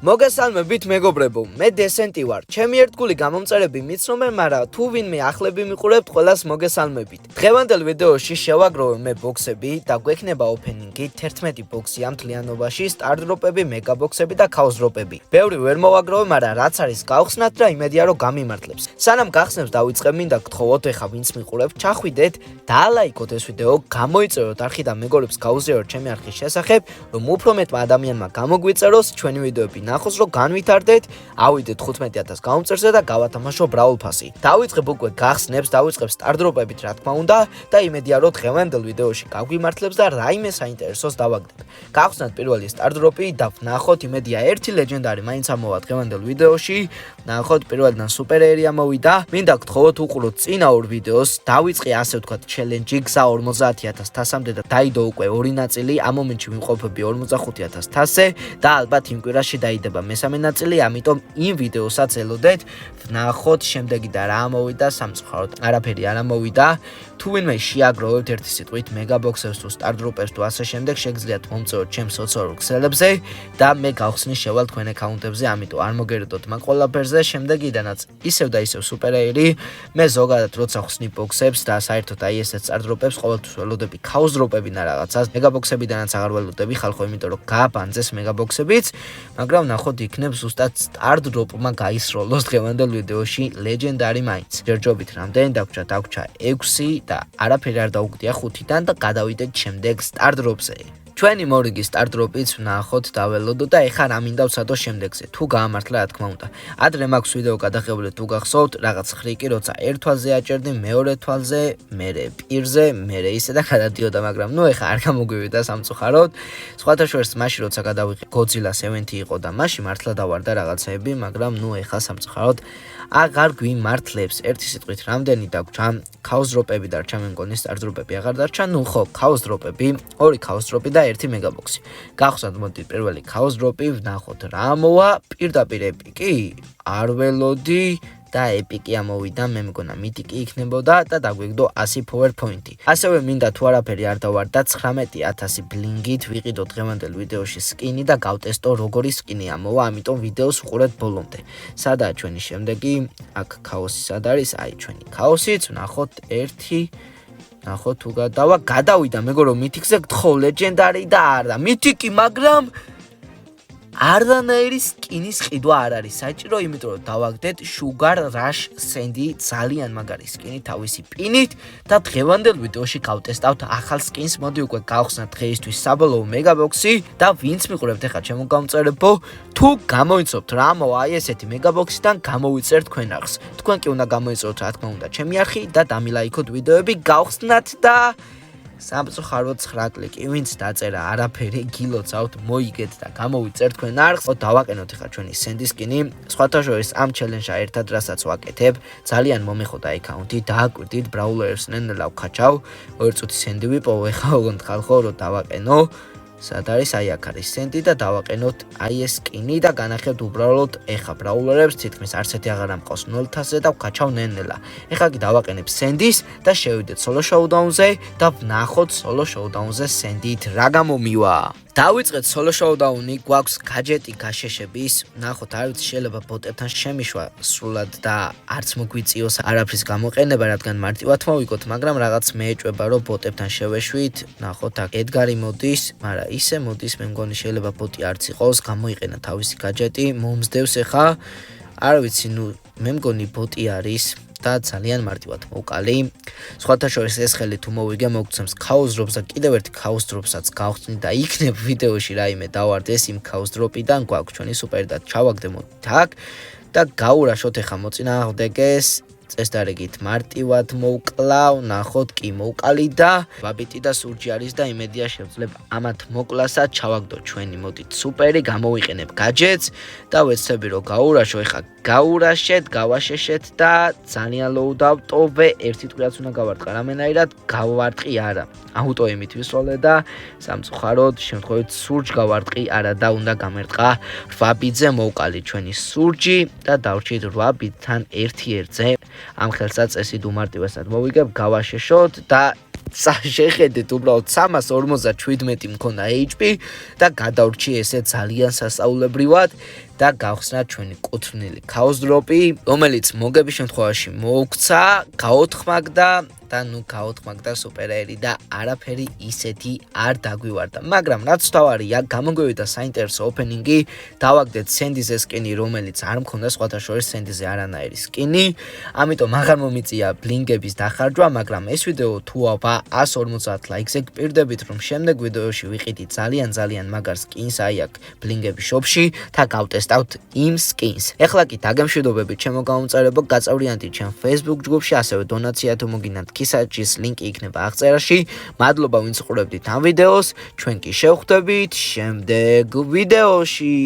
მოგესალმებით მეგობრებო, მე დესენტი ვარ. ჩემი ერთგული გამომწერები მიცნობენ, მაგრამ თუ ვინმე ახლები მიყურებთ, ყველას მოგესალმებით. დღევანდელ ვიდეოში შევაგროვე მე ბოქსები და გვექნება ოფენინგი 11 ბოქსი ამ თლიანობაში, სტარდროპები, მეგაბოქსები და ქაოსდროპები. ბევრი ვერ მოვაგროვე, მაგრამ რაც არის გავხსნათ და იმედია რომ გამიმართლებს. სანამ გახსნებს დავიწყებ, მინდა გთხოვოთ ეხა ვინც მიყურებთ, ჩახვიდეთ, დაალაიქოთ ეს ვიდეო, გამოიწეროთ არხი და მეგობრებს გაუზიაროთ ჩემი არხის შესახებ, რომ უფრო მეტმა ადამიანმა გამოგვიწეროს ჩვენი ვიდეოები. ნახოს რომ განვითარდეთ, ავიდეთ 15000 გამომწერზე და გავათამაშო Brawl Pass-ი. დავიწყებ უკვე გახსნებს, დავიწყებ სტარდროპებით რა თქმა უნდა და იმედია რომ დღევანდელ ვიდეოში გაგვიმართლებს და რაიმე საინტერესოს დავაგდებ. გავხსნათ პირველი სტარდროპი და ვნახოთ, იმედია ერთი ლეგენდარი მაინც ამოვა დღევანდელ ვიდეოში. ვნახოთ პირველიდან სუპერერი ამოვიდა. მინდა გთხოვოთ უყუროთ წინა ორ ვიდეოს, დავიწყე ასე ვთქვათ ჩელენჯი გზა 50000 თასამდე და დაიდო უკვე ორი ნაწილი. ამ მომენტში ვიმყოფები 45000 თასზე და ალბათ იმ კვირაში დაიდება მესამე ნაწილი, ამიტომ იმ ვიდეოსაც ელოდეთ. ვნახოთ შემდეგი და რა ამოვიდა, სამწუხაროდ არაფერი არ ამოვიდა. თუ ვინმე შეაგროვებთ ერთი სიტყვით მეგაბოქსებს თუ სტარდროპებს თუ ასე შემდეგ, შეგიძლიათ მომწეოთ ჩემს სოციალურ ქსელებზე და მე გავხსნი შევალ თქვენ აკაუნტებზე, ამიტომ არ მოგერდოთ მაგ ყველაფერზე. შემდეგიდანაც ისევ და ისევ სუპერერი, მე ზოგადად როცა ხსნი ბოქსებს და საერთოდ აი ესეთ სტარდროპებს ყოველთვის ველოდები ქაოსდროპები და რაღაცას, მეგაბოქსებიდანაც აღარ ველოდები ხალხო, იმიტომ რომ გააბანძეს მეგაბოქსებიც, მაგრამ ნახოთ იქნებ ზუსტად სტარდროპმა გაისროლოს დღევანდელ ვიდეოში ლეგენდარი მაინც. ჯერჯობით რამდენი დაგვრჩა 6 და არაფერი არ დაუგდია 5-დან და გადავიდეთ შემდეგ სტარდროპზე. ჩვენი მორიგი სტარდროპიც ვნახოთ დაველოდო და ეხლა რა მინდა ვცადო შემდეგზე. თუ გაამართლა რა თქმა უნდა. ადრე მაქვს ვიდეო გადაღებული თუ გახსოვთ, რაღაც ხრიკი როცა ერთ თვალზე აჭერდი, მეორე თვალზე, მერე პირზე, მერე ისე და გადადიოდა, მაგრამ ნუ ეხლა არ გამოგვივიდა სამწუხაროდ. სხვათა შორის მაშინ როცა გადავიღე Godzilla 70 იყო და მაშინ მართლა დავარდა რაღაცეები, მაგრამ ნუ ეხლა სამწუხაროდ აღარ გვიმართლებს. ერთი სიტყვით რამდენი დაგვრჩა? ქაოსდროპები დარჩა, მე მგონი სტარდროპები აღარ დარჩა. ნუ ხო, ქაოსდროპები, ორი ქაოსდროპი და ერთი მეგაბოქსი. გავხსნათ მოდი პირველი ქაოსდროპი, ვნახოთ რა ამოვა. პირდაპირ ეპიკი არ ველოდი და ეპიკი ამოვიდა, მე მგონა მითიკი იქნებოდა და დაგვიგდო 100 power point-ი. ასევე მინდა თუ არაფერი არ დავარდა 19000 ბლინგით ვიყიდო დღევანდელ ვიდეოში სკინი და გავტესტო როგორი სკინი ამოვა, ამიტომ ვიდეოს უყურეთ ბოლომდე. სადაა ჩვენი შემდეგი? აქ ქაოსი სად არის? აი ჩვენი ქაოსიც, ვნახოთ ერთი. ნახოთ თუ გადავიდა, მეგორო მითიკზე გთხოვ ლეგენდარი და არა მითიკი, მაგრამ არანაირი სკინის ყიდვა არ არის საჭირო, იმიტომ რომ დავაგდეთ Sugar Rush Sandy, ძალიან მაგარი სკინი თავისი პინით და დღევანდელ ვიდეოში გავტესტავთ ახალ სკინს. მოდი უკვე გავხსნათ დღეისთვის საბოლოო მეგაბოქსი და ვინც მიყურებთ ახლა ჩემო გამომწერებო, თუ გამოიცნობთ რა მოვა აი ესეთი მეგაბოქსიდან, გამოვიწერთ თქვენ არხს. თქვენ კი უნდა გამოიწეროთ რა თქმა უნდა ჩემი არხი და დამილაიქოთ ვიდეოები, გავხსნათ და სამწუხაროდ 9 კლიკი ვინც დაწერა არაფერი, გილოცავთ, მოიგეთ და გამოვიწერთ თქვენ არხს. დავაყენოთ ახლა ჩვენი სენდი სკინი. სხვათა შორის ამ ჩელენჯს ერთად რასაც ვაკეთებ, ძალიან მომეხოდა აკაუნტი, დააკვირდით ბრაულერებს ნენელა ვქაჩავ. 2 წუთი სენდი ვიპოვო, ეხლა ოღონდ ხალხო რომ დავაყენო. სად არის? აი აქ არის სენდი და დავაყენოთ აი ეს სკინი და განახებთ უბრალოდ ეხა ბრაულერებს, თითქმის არცეთი აღარ ამყავს 0-ზე და ვქაჩავ ნენელა. ეხლა კი დავაყენებ სენდის და შევიდეთ სოლო შოუდაუნზე და ვნახოთ სოლო შოუდაუნზე სენდით რა გამომივა. დავიწყეთ სოლო შოუდაუნი, გვაქვს გაჯეტი გაშეშების. ნახოთ, არ ვიცი, შეიძლება ბოტებთან შემიშვა სრულად და არც მოგვიწიოს არაფრის გამოყენება, რადგან მარტივად მოვიკოთ, მაგრამ რაღაც მეეჭვება რომ ბოტებთან შევეშვით. ნახოთ, აქ ედგარი მოდის, მაგრამ ისე მოდის, მე მგონი შეიძლება ბოტი არც იყოს, გამოიყენა თავისი გაჯეტი, მომსდევს ეხა. არ ვიცი, ნუ მე მგონი ბოტი არის და ძალიან მარტივად მოვკალი. სხვათა შორის ეს ხელი თუ მოვიგე, მოგცემს ქაოსდროპს და კიდევ ერთი ქაოსდროპსაც გავხსნი და იქნებ ვიდეოში რაიმე დავარდეს იმ ქაოსდროპიდან. გვაქვს ჩვენი სუპერი და ჩავაგდემოთ აქ და გაურაშოთ ეხა მოწინააღმდეგეს. წესდარიგით მარტივად მოვკლავ, ნახოთ კი მოვკალი და ვაბიტი და სურჯი არის და იმედია შევძლებ ამათ მოკლასაც. ჩავაგდო ჩვენი მოდით სუპერი, გამოვიყენებ გაჯეტს და ვეცდები რომ გაურაშო. ეხა გაურაშეთ, გავაშეშეთ და ძალიან ლოუ დავტოვე. ერთი ტყირაც უნდა გავარტყა რამენაირად, გავარტყი არა. აუტოიმით ვისროლე და სამწუხაროდ შემთხვევით სურჯ გავარტყი არა და უნდა გამერტყა 8 ბიტზე მოვკალი ჩვენი სურჯი და დავრჩით 8 ბიტთან 1-1-ზე. ამ ხელსაწესით უმარტივესად მოვიგებ, გავაშეშოთ და შეხედეთ უბრალოდ 357 მქონდა HP და გადავრჩი ესე ძალიან სასწაულებრივად და გავხსნათ ჩვენი კუთვნილი ქაოს დროპი, რომელიც მოგების შემთხვევაში მოუქცა, გაოთქმაგდა და ნუ გაოთქმაგდა სუპერერი და არაფერი ისეთი არ დაგვივარდა. მაგრამ რაც თავარი, აქ გამოგვივიდა საინტერესო ოპენინგი, დავაგდეთ სენდიზე სკინი, რომელიც არ მქონდა სხვათა შორის სენდიზე არანაირი სკინი, ამიტომ აღარ მომიწია ბლინგების დახარჯვა, მაგრამ ეს ვიდეო თუ აბა 150 ლაიქზე გპირდებით, რომ შემდეგ ვიდეოში ვიყიდით ძალიან მაგარ სკინს, აი აქ ბლინგების შოპში და გავტესტავთ იმ სკინს. ეხლა კი დაგემშვიდობებით ჩემო გამომწერებო, გაწევრიანდით ჩემ Facebook ჯგუფში, ასევე დონაცია თუ მოგინათ კისაჭის ლინკი იქნება აღწერაში. მადლობა ვინც ყურებდით ამ ვიდეოს, ჩვენ კი შევხვდებით შემდეგ ვიდეოში.